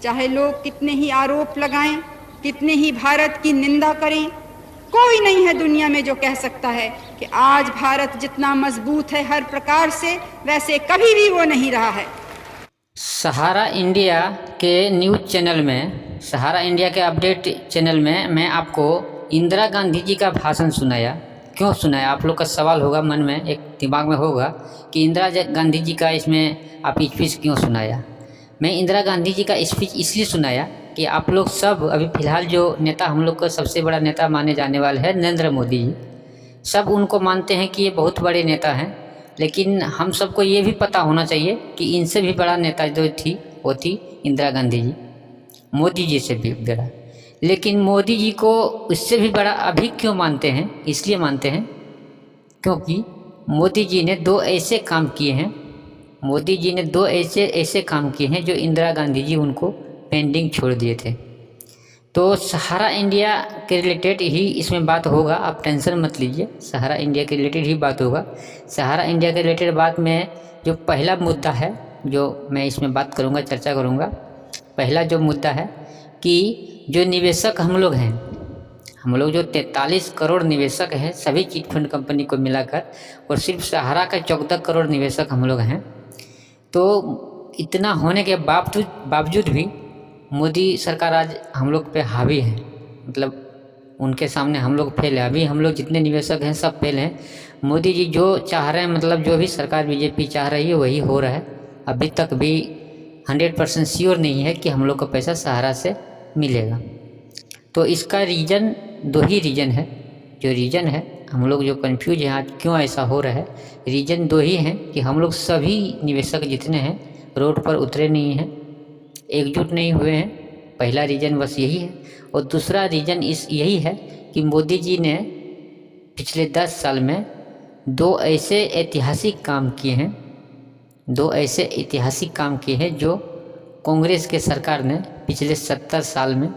चाहे लोग कितने ही आरोप लगाएं, कितने ही भारत की निंदा करें, कोई नहीं है दुनिया में जो कह सकता है कि आज भारत जितना मजबूत है हर प्रकार से, वैसे कभी भी वो नहीं रहा है। सहारा इंडिया के न्यूज़ चैनल में, सहारा इंडिया के अपडेट चैनल में मैं आपको इंदिरा गांधी जी का भाषण सुनाया। क्यों सुनाया, आप लोग का सवाल होगा, मन में एक दिमाग में होगा कि इंदिरा गांधी जी का इसमें आप स्पीच क्यों सुनाया। मैं इंदिरा गांधी जी का स्पीच इसलिए सुनाया कि आप लोग सब अभी फ़िलहाल जो नेता हम लोग का सबसे बड़ा नेता माने जाने वाले हैं नरेंद्र मोदी जी, सब उनको मानते हैं कि ये बहुत बड़े नेता हैं, लेकिन हम सबको ये भी पता होना चाहिए कि इनसे भी बड़ा नेता जो थी वो थी इंदिरा गांधी जी, मोदी जी से भी बड़ा। लेकिन मोदी जी को उससे भी बड़ा अभी क्यों मानते हैं, इसलिए मानते हैं क्योंकि मोदी जी ने दो ऐसे काम किए हैं, मोदी जी ने दो ऐसे ऐसे काम किए हैं जो इंदिरा गांधी जी उनको पेंडिंग छोड़ दिए थे। तो सहारा इंडिया के रिलेटेड ही इसमें बात होगा, आप टेंशन मत लीजिए, सहारा इंडिया के रिलेटेड ही बात होगा। सहारा इंडिया के रिलेटेड बात में जो पहला मुद्दा है जो मैं इसमें बात करूंगा, चर्चा करूंगा, पहला जो मुद्दा है कि जो निवेशक हम लोग हैं, हम लोग जो 43 करोड़ निवेशक हैं सभी चिट फंड कंपनी को मिलाकर, और सिर्फ सहारा का 14 करोड़ निवेशक हम लोग हैं। तो इतना होने के बावजूद भी मोदी सरकार आज हम लोग पे हावी है, मतलब उनके सामने हम लोग फेल है। अभी हम लोग जितने निवेशक हैं सब फेल हैं। मोदी जी जो चाह रहे हैं, मतलब जो भी सरकार बीजेपी चाह रही है वही हो रहा है। अभी तक भी 100% श्योर नहीं है कि हम लोग को पैसा सहारा से मिलेगा। तो इसका रीज़न दो ही रीज़न है, जो रीज़न है हम लोग जो कंफ्यूज हैं आज क्यों ऐसा हो रहा है, रीज़न दो ही हैं कि हम लोग सभी निवेशक जितने हैं रोड पर उतरे नहीं हैं, एकजुट नहीं हुए हैं। पहला रीज़न बस यही है। और दूसरा रीज़न यही है कि मोदी जी ने पिछले 10 साल में दो ऐसे ऐतिहासिक काम किए हैं, दो ऐसे ऐतिहासिक काम किए हैं जो कांग्रेस के सरकार ने पिछले 70 साल में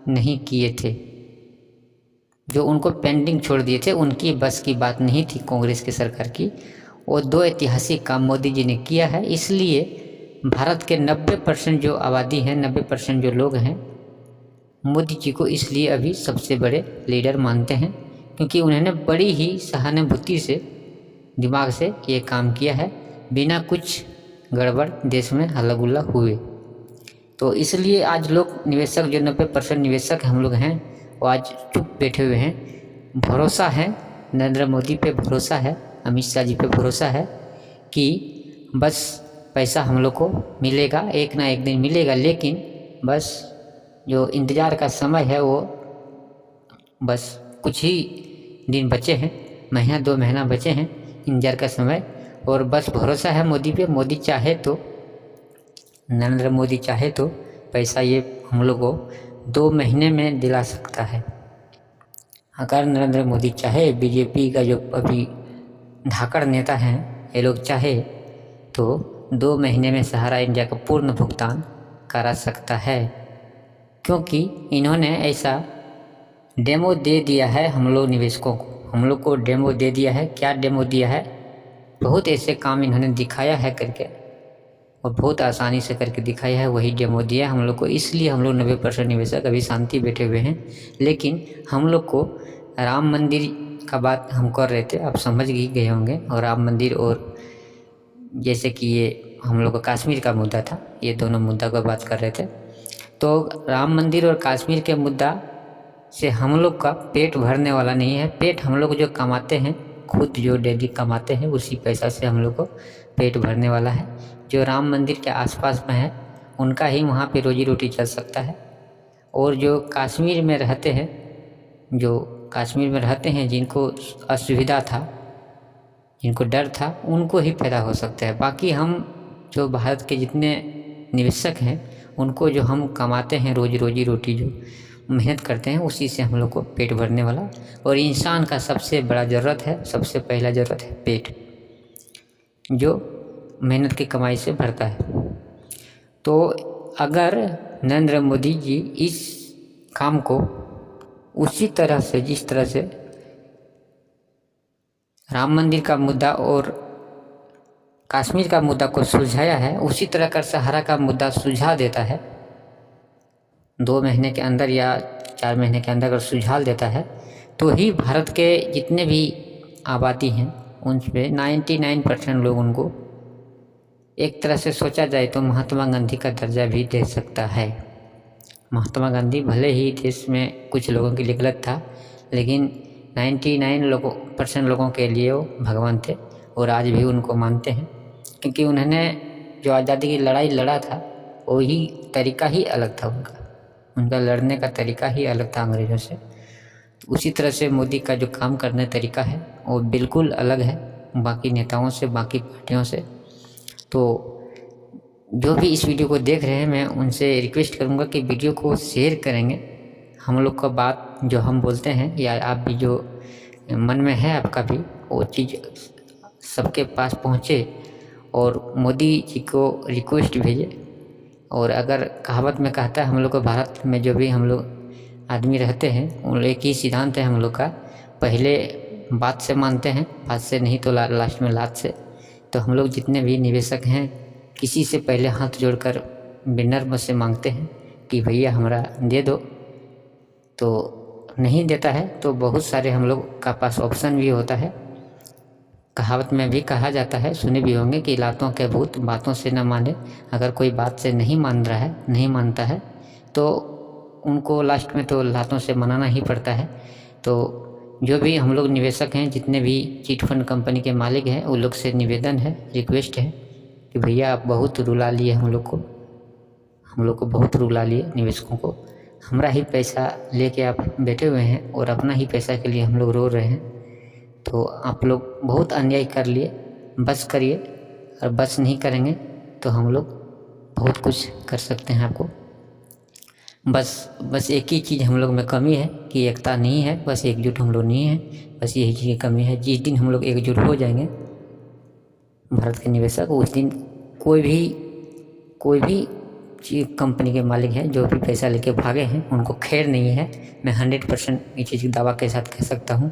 नहीं किए थे, जो उनको पेंडिंग छोड़ दिए थे, उनकी बस की बात नहीं थी कांग्रेस की सरकार की। वो दो ऐतिहासिक काम मोदी जी ने किया है, इसलिए भारत के 90% जो आबादी है, 90% जो लोग हैं, मोदी जी को इसलिए अभी सबसे बड़े लीडर मानते हैं, क्योंकि उन्होंने बड़ी ही सहानुभूति से, दिमाग से ये काम किया है, बिना कुछ गड़बड़ देश में हल्ला गुल्ला हुए। तो इसलिए आज लोग निवेशक जो 90% निवेशक हम लोग हैं वो आज चुप बैठे हुए हैं। भरोसा है नरेंद्र मोदी पे, भरोसा है अमित शाह जी पे, भरोसा है कि बस पैसा हम लोग को मिलेगा, एक ना एक दिन मिलेगा। लेकिन बस जो इंतज़ार का समय है वो बस कुछ ही दिन बचे हैं, महीना 2 महीना बचे हैं इंतज़ार का समय। और बस भरोसा है मोदी पे, मोदी चाहे तो, नरेंद्र मोदी चाहे तो पैसा ये हम लोग को 2 महीने में दिला सकता है। अगर नरेंद्र मोदी चाहे, बीजेपी का जो अभी धाकड़ नेता हैं ये लोग चाहे तो 2 महीने में सहारा इंडिया का पूर्ण भुगतान करा सकता है, क्योंकि इन्होंने ऐसा डेमो दे दिया है हम लोग निवेशकों को, हम लोग को डेमो दे दिया है। क्या डेमो दिया है, बहुत ऐसे काम इन्होंने दिखाया है करके, और बहुत आसानी से करके दिखाया है, वही डेमो दिया हम लोग को। इसलिए हम लोग 90% निवेशक अभी शांति बैठे हुए हैं। लेकिन हम लोग को राम मंदिर का बात हम कर रहे थे, आप समझ ही गए होंगे, और राम मंदिर और जैसे कि ये हम लोग का कश्मीर का मुद्दा था, ये दोनों मुद्दा का बात कर रहे थे। तो राम मंदिर और कश्मीर के मुद्दा से हम लोग का पेट भरने वाला नहीं है। पेट हम लोग जो कमाते हैं, खुद जो डेली कमाते हैं, उसी पैसा से हम लोग को पेट भरने वाला है। जो राम मंदिर के आसपास में है उनका ही वहाँ पे रोजी रोटी चल सकता है। और जो कश्मीर में रहते हैं, जो कश्मीर में रहते हैं, जिनको असुविधा था, जिनको डर था, उनको ही पैदा हो सकता है। बाकी हम जो भारत के जितने निवेशक हैं उनको जो हम कमाते हैं रोजी रोटी, जो मेहनत करते हैं, उसी से हम लोग को पेट भरने वाला। और इंसान का सबसे बड़ा ज़रूरत है, सबसे पहला ज़रूरत है पेट, जो मेहनत की कमाई से भरता है। तो अगर नरेंद्र मोदी जी इस काम को उसी तरह से, जिस तरह से राम मंदिर का मुद्दा और कश्मीर का मुद्दा को सुलझाया है, उसी तरह का सहारा का मुद्दा सुलझा देता है, 2 महीने के अंदर या 4 महीने के अंदर अगर सुझाव देता है तो ही भारत के जितने भी आबादी हैं उन पे 99% लोग उनको एक तरह से सोचा जाए तो महात्मा गांधी का दर्जा भी दे सकता है। महात्मा गांधी भले ही देश में कुछ लोगों के लिए गलत था, लेकिन 99% लोगों के लिए वो भगवान थे और आज भी उनको मानते हैं, क्योंकि उन्होंने जो आज़ादी की लड़ाई लड़ा था वही तरीका ही अलग था। उनका लड़ने का तरीका ही अलग था अंग्रेज़ों से। तो उसी तरह से मोदी का जो काम करने तरीका है वो बिल्कुल अलग है बाकी नेताओं से, बाकी पार्टियों से। तो जो भी इस वीडियो को देख रहे हैं मैं उनसे रिक्वेस्ट करूंगा कि वीडियो को शेयर करेंगे। हम लोग का बात जो हम बोलते हैं या आप भी जो मन में है आपका भी वो चीज़ सबके पास पहुँचे और मोदी जी को रिक्वेस्ट भेजे। और अगर कहावत में कहता है हम लोग को भारत में जो भी हम लोग आदमी रहते हैं उन एक ही सिद्धांत है हम लोग का, पहले बात से मानते हैं, बात से नहीं तो लास्ट में लात से। तो हम लोग जितने भी निवेशक हैं किसी से पहले हाथ जोड़कर विनम्र से मांगते हैं कि भैया हमारा दे दो। तो नहीं देता है तो बहुत सारे हम लोग का पास ऑप्शन भी होता है। कहावत में भी कहा जाता है, सुने भी होंगे कि लातों के भूत बातों से न माने। अगर कोई बात से नहीं मान रहा है, नहीं मानता है, तो उनको लास्ट में तो लातों से मनाना ही पड़ता है। तो जो भी हम लोग निवेशक हैं, जितने भी चिट फंड कंपनी के मालिक हैं, उन लोग से निवेदन है, रिक्वेस्ट है कि भैया आप बहुत रुला लिए हम लोग को बहुत रुला लिए निवेशकों को। हमारा ही पैसा लेके आप बैठे हुए हैं और अपना ही पैसा के लिए हम लोग रो रहे हैं। तो आप लोग बहुत अन्याय कर लिए, बस करिए। और बस नहीं करेंगे तो हम लोग बहुत कुछ कर सकते हैं आपको। बस एक ही चीज़ हम लोग में कमी है कि एकता नहीं है, बस एकजुट हम लोग नहीं है, बस यही चीज़ की कमी है। जिस दिन हम लोग एकजुट हो जाएंगे भारत के निवेशक, उस दिन कोई भी कंपनी के मालिक हैं जो भी पैसा लेके भागे हैं उनको खैर नहीं है। मैं 100% ये चीज़ दावा के साथ कह सकता हूँ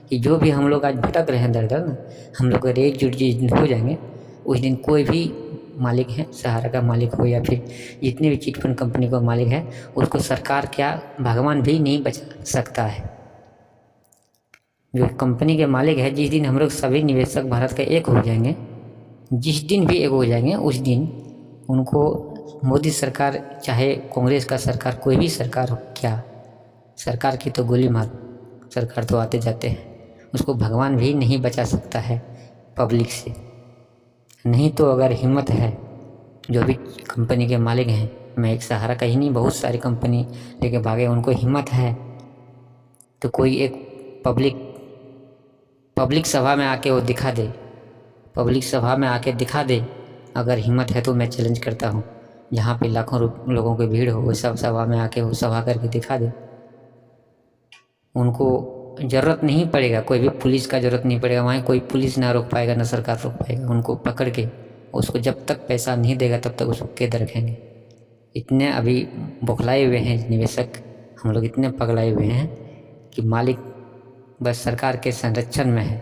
कि जो भी हम लोग आज भटक रहे हैं दर दर ना, हम लोग अगर एकजुट जिस दिन हो जाएंगे उस दिन कोई भी मालिक है, सहारा का मालिक हो या फिर जितने भी चिट फंड कंपनी का मालिक है, उसको सरकार क्या भगवान भी नहीं बचा सकता है। जो कंपनी के मालिक है, जिस दिन हम लोग सभी निवेशक भारत के एक हो जाएंगे, जिस दिन भी एक हो जाएंगे उस दिन उनको मोदी सरकार चाहे कांग्रेस का सरकार कोई भी सरकार हो, क्या सरकार की तो गोली मार, सरकार तो आते जाते हैं, उसको भगवान भी नहीं बचा सकता है पब्लिक से। नहीं तो अगर हिम्मत है जो भी कंपनी के मालिक हैं, मैं एक सहारा का ही नहीं बहुत सारी कंपनी लेके भागे, उनको हिम्मत है तो कोई एक पब्लिक सभा में आके वो दिखा दे, पब्लिक सभा में आके दिखा दे। अगर हिम्मत है तो मैं चैलेंज करता हूँ, जहाँ पे लाखों लोगों की भीड़ हो वो सब सभा में आके वो सभा करके दिखा दे। उनको ज़रूरत नहीं पड़ेगा, कोई भी पुलिस का ज़रूरत नहीं पड़ेगा, वहाँ कोई पुलिस ना रोक पाएगा ना सरकार रोक पाएगा। उनको पकड़ के उसको जब तक पैसा नहीं देगा तब तक उसको कैद रखेंगे। इतने अभी बौखलाए हुए हैं निवेशक, हम लोग इतने पगलाए हुए हैं कि मालिक बस सरकार के संरक्षण में है।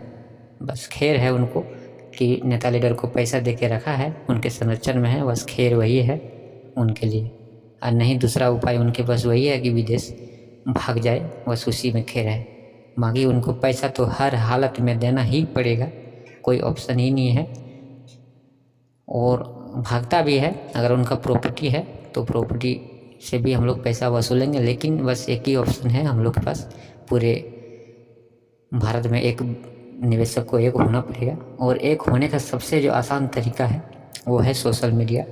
बस खैर है उनको कि नेता लीडर को पैसा दे के रखा है, उनके संरक्षण में है, बस खैर वही है उनके लिए। और नहीं दूसरा उपाय उनके पास वही है कि विदेश भाग जाए, बस उसी में खैर है। बाकी उनको पैसा तो हर हालत में देना ही पड़ेगा, कोई ऑप्शन ही नहीं है। और भागता भी है, अगर उनका प्रॉपर्टी है तो प्रॉपर्टी से भी हम लोग पैसा वसूलेंगे। लेकिन बस एक ही ऑप्शन है हम लोग के पास, पूरे भारत में एक निवेशक को एक होना पड़ेगा। और एक होने का सबसे जो आसान तरीका है वो है सोशल मीडिया।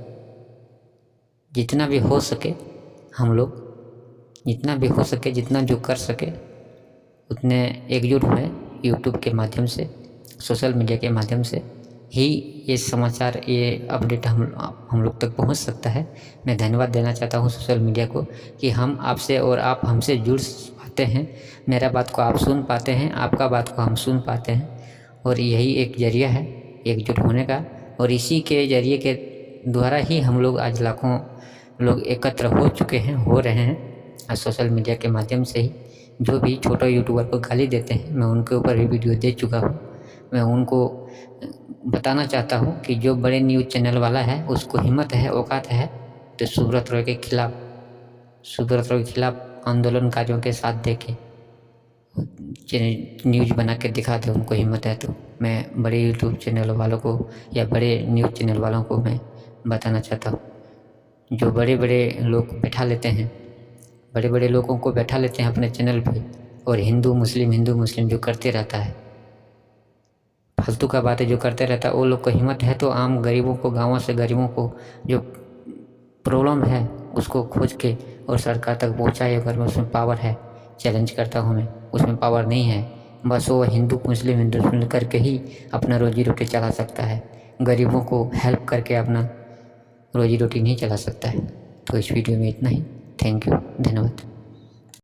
जितना भी हो सके हम लोग, जितना भी हो सके, जितना जो कर सके उतने एकजुट हुए। यूट्यूब के माध्यम से, सोशल मीडिया के माध्यम से ही ये समाचार, ये अपडेट हम लोग तक पहुंच सकता है। मैं धन्यवाद देना चाहता हूं सोशल मीडिया को कि हम आपसे और आप हमसे जुड़ पाते हैं, मेरा बात को आप सुन पाते हैं, आपका बात को हम सुन पाते हैं। और यही एक जरिया है एकजुट होने का। और इसी के जरिए के द्वारा ही हम लोग आज लाखों लोग एकत्र हो चुके हैं, हो रहे हैं। और सोशल मीडिया के माध्यम से ही जो भी छोटे यूट्यूबर को गाली देते हैं, मैं उनके ऊपर भी वीडियो दे चुका हूँ। मैं उनको बताना चाहता हूँ कि जो बड़े न्यूज़ चैनल वाला है उसको हिम्मत है, औकात है तो सुब्रत रॉय के खिलाफ सुब्रतों के खिलाफ आंदोलनकारियों के साथ देके न्यूज़ बना के दिखा दे, उनको हिम्मत है तो। मैं बड़े यूट्यूब चैनल वालों को या बड़े न्यूज़ चैनल वालों को मैं बताना चाहता हूँ, जो बड़े बड़े लोग बैठा लेते हैं, बड़े बड़े लोगों को बैठा लेते हैं अपने चैनल पे, और हिंदू मुस्लिम जो करते रहता है, फालतू का बातें जो करते रहता है, वो लोग को हिम्मत है तो आम गरीबों को, गाँवों से गरीबों को जो प्रॉब्लम है उसको खोज के और सरकार तक पहुँचाए। अगर उसमें पावर है, चैलेंज करता हूँ मैं, उसमें पावर नहीं है, बस वो हिंदू मुस्लिम करके ही अपना रोजी रोटी चला सकता है, गरीबों को हेल्प करके अपना रोजी रोटी नहीं चला सकता है। तो इस वीडियो में इतना ही। थैंक यू, धन्यवाद।